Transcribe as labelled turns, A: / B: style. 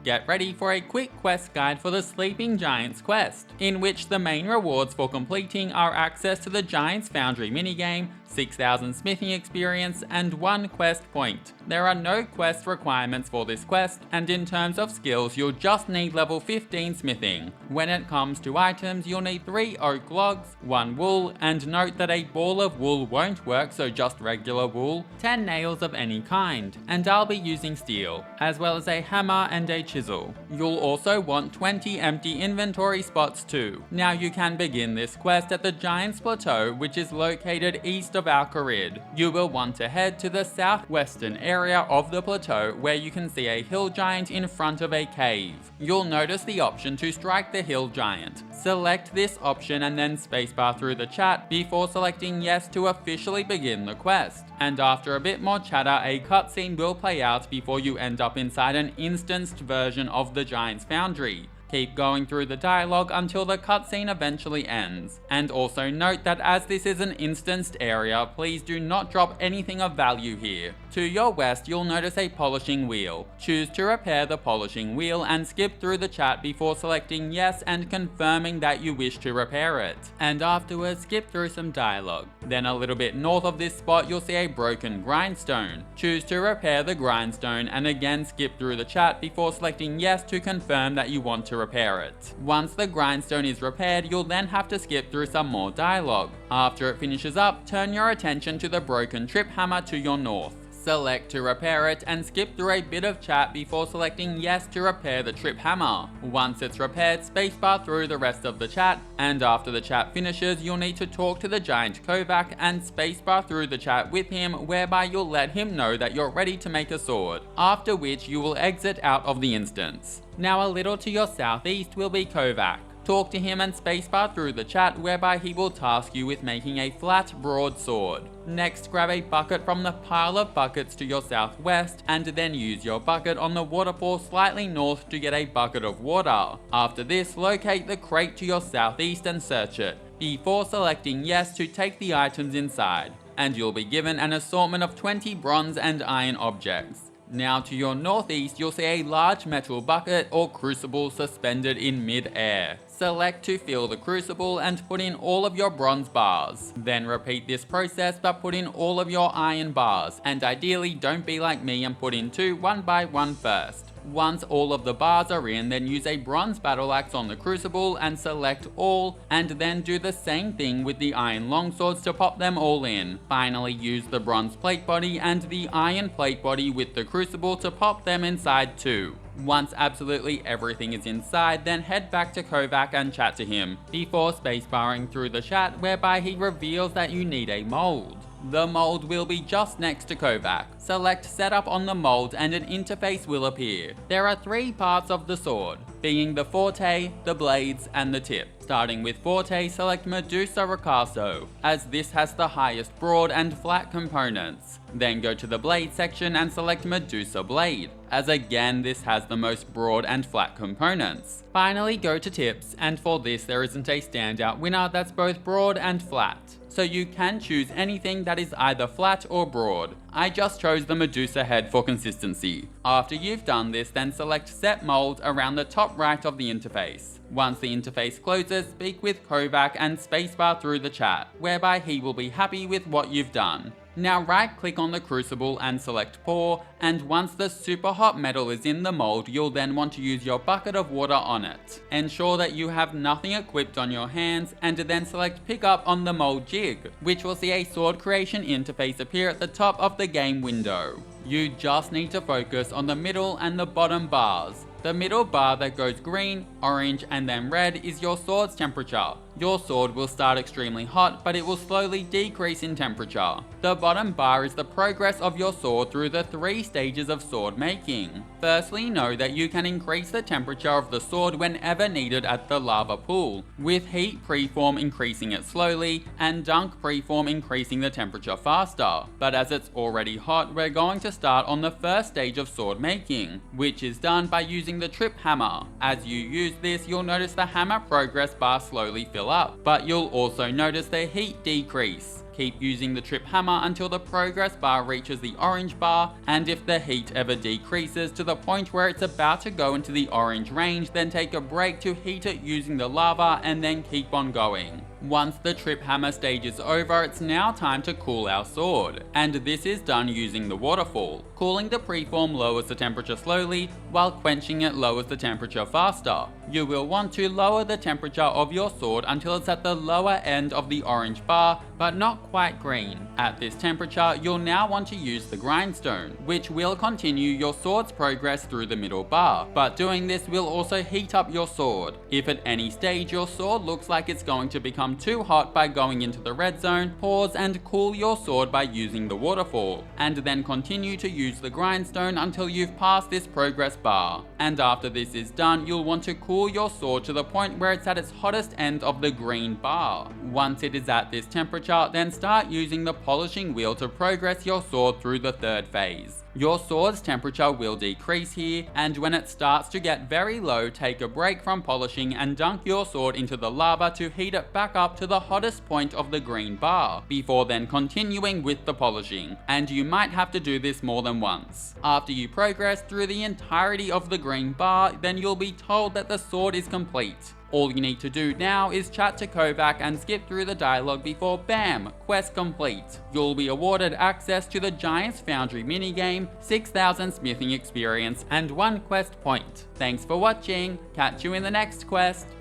A: Get ready for a quick quest guide for the Sleeping Giants quest, in which the main rewards for completing are access to the Giants Foundry minigame, 6,000 smithing experience, and 1 quest point. There are no quest requirements for this quest, and in terms of skills you'll just need level 15 smithing. When it comes to items, you'll need 3 oak logs, 1 wool, and note that a ball of wool won't work, so just regular wool, 10 nails of any kind, and I'll be using steel, as well as a hammer and a chisel. You'll also want 20 empty inventory spots too. Now you can begin this quest at the Giants Plateau, which is located east of Al-Kharid. You will want to head to the southwestern area of the plateau where you can see a hill giant in front of a cave. You'll notice the option to strike the hill giant. Select this option and then spacebar through the chat before selecting yes to officially begin the quest. And after a bit more chatter, a cutscene will play out before you end up inside an instanced version of the Giants Foundry. Keep going through the dialogue until the cutscene eventually ends. And also note that as this is an instanced area, please do not drop anything of value here. To your west, you'll notice a polishing wheel. Choose to repair the polishing wheel and skip through the chat before selecting yes and confirming that you wish to repair it. And afterwards, skip through some dialogue. Then a little bit north of this spot, you'll see a broken grindstone. Choose to repair the grindstone and again skip through the chat before selecting yes to confirm that you want to repair it. Once the grindstone is repaired, you'll then have to skip through some more dialogue. After it finishes up, turn your attention to the broken trip hammer to your north. Select to repair it and skip through a bit of chat before selecting yes to repair the trip hammer. Once it's repaired, spacebar through the rest of the chat, and after the chat finishes, you'll need to talk to the giant Kovac and spacebar through the chat with him, whereby you'll let him know that you're ready to make a sword, after which you will exit out of the instance. Now a little to your southeast will be Kovac. Talk to him and spacebar through the chat, whereby he will task you with making a flat broadsword. Next, grab a bucket from the pile of buckets to your southwest, and then use your bucket on the waterfall slightly north to get a bucket of water. After this, locate the crate to your southeast and search it, before selecting yes to take the items inside, and you'll be given an assortment of 20 bronze and iron objects. Now to your northeast, you'll see a large metal bucket or crucible suspended in mid-air. Select to fill the crucible and put in all of your bronze bars. Then repeat this process but put in all of your iron bars, and ideally don't be like me and put in 2 one by one first. Once all of the bars are in, then use a bronze battle axe on the crucible and select all, and then do the same thing with the iron longswords to pop them all in. Finally, use the bronze plate body and the iron plate body with the crucible to pop them inside too. Once absolutely everything is inside, then head back to Kovac and chat to him, before spacebarring through the chat, whereby he reveals that you need a mold. The mold will be just next to Kovac. Select setup on the mold and an interface will appear. There are 3 parts of the sword, being the forte, the blades, and the tip. Starting with forte, select Medusa Ricasso, as this has the highest broad and flat components. Then go to the blade section and select Medusa Blade, as again this has the most broad and flat components. Finally go to tips, and for this there isn't a standout winner that's both broad and flat, so you can choose anything that is either flat or broad. I just chose the Medusa head for consistency. After you've done this, then select set mold around the top right of the interface. Once the interface closes, speak with Kovac and spacebar through the chat, whereby he will be happy with what you've done. Now right click on the crucible and select pour, and once the super hot metal is in the mold, you'll then want to use your bucket of water on it. Ensure that you have nothing equipped on your hands, and then select pick up on the mold jig, which will see a sword creation interface appear at the top of the game window. You just need to focus on the middle and the bottom bars. The middle bar that goes green, orange, and then red is your sword's temperature. Your sword will start extremely hot, but it will slowly decrease in temperature. The bottom bar is the progress of your sword through the 3 stages of sword making. Firstly, know that you can increase the temperature of the sword whenever needed at the lava pool, with heat preform increasing it slowly, and dunk preform increasing the temperature faster. But as it's already hot, we're going to start on the first stage of sword making, which is done by using the trip hammer. As you use this, you'll notice the hammer progress bar slowly fill up, but you'll also notice the heat decrease. Keep using the trip hammer until the progress bar reaches the orange bar, and if the heat ever decreases to the point where it's about to go into the orange range, then take a break to heat it using the lava and then keep on going. Once the trip hammer stage is over, it's now time to cool our sword, and this is done using the waterfall. Cooling the preform lowers the temperature slowly, while quenching it lowers the temperature faster. You will want to lower the temperature of your sword until it's at the lower end of the orange bar, but not quite green. At this temperature, you'll now want to use the grindstone, which will continue your sword's progress through the middle bar, but doing this will also heat up your sword. If at any stage your sword looks like it's going to become too hot by going into the red zone, pause and cool your sword by using the waterfall, and then continue to use the grindstone until you've passed this progress bar. And after this is done, you'll want to cool your sword to the point where it's at its hottest end of the green bar. Once it is at this temperature, then start using the polishing wheel to progress your sword through the third phase. Your sword's temperature will decrease here, and when it starts to get very low, take a break from polishing and dunk your sword into the lava to heat it back up to the hottest point of the green bar, before then continuing with the polishing, and you might have to do this more than once. After you progress through the entirety of the green bar, then you'll be told that the sword is complete. All you need to do now is chat to Kovac and skip through the dialogue before BAM! Quest complete. You'll be awarded access to the Giants Foundry minigame, 6,000 smithing experience, and 1 quest point. Thanks for watching, catch you in the next quest!